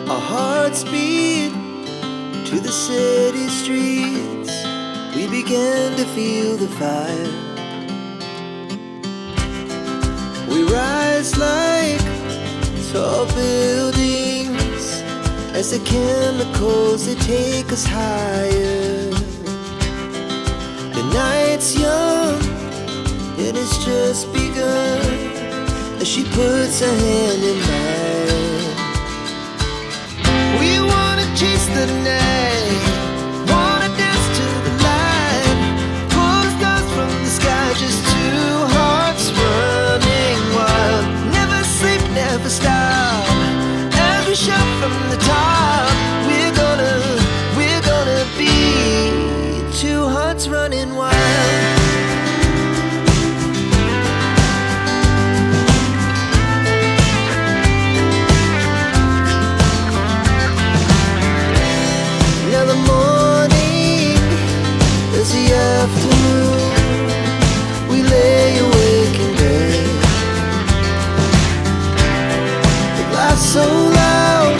Our hearts beat to the city streets. We began to feel the fire. We rise like tall buildings as the chemicals they take us higher. The night's young, it has just begun as she puts her hand in mine. We wanna chase the night, wanna dance to the light, pull the stars from the sky, just two hearts running wild. Never sleep, never stop, as we shout from the top. We're gonna be two hearts running wild. Afternoon, we lay awake in bed. The laughs so loud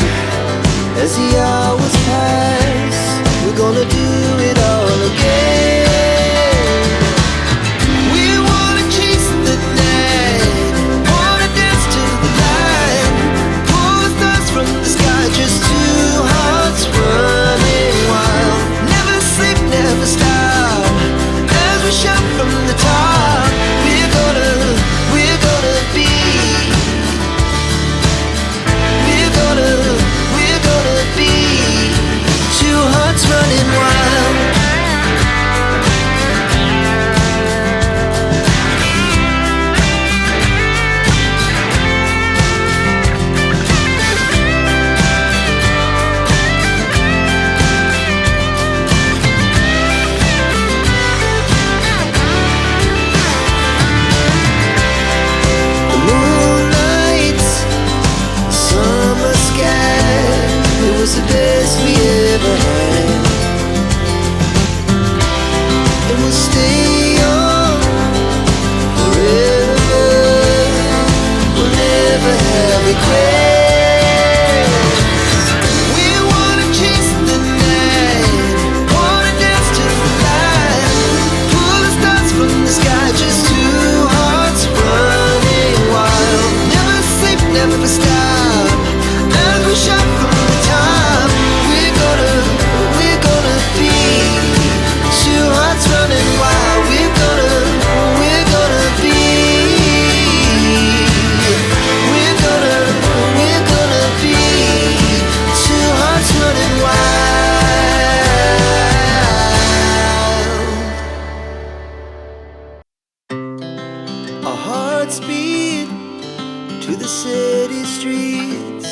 as the hours pass. We're gonna do it all again. We wanna chase the night, wanna dance to the light, pull the stars from the sky, just two hearts running wild. Never sleep, never stop, we shout from the top. We're gonna be. We're gonna be two hearts running wild. The best we ever had, and we'll stay on forever. We'll never have regrets. We wanna chase the night, wanna dance to the light, pull the stars from the sky, just two hearts running wild. Never sleep, never stop, as we shout from the top. We're gonna be two hearts running wild. We're gonna be. We're gonna be two hearts running wild. Our hearts beat to the city streets.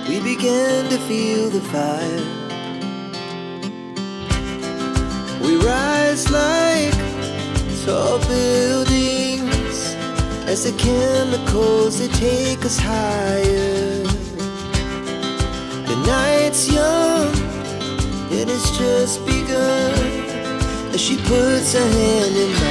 We began to feel the fire. We rise like tall buildings as the chemicals they take us higher. The night's young, it has just begun as she puts her hand in mine.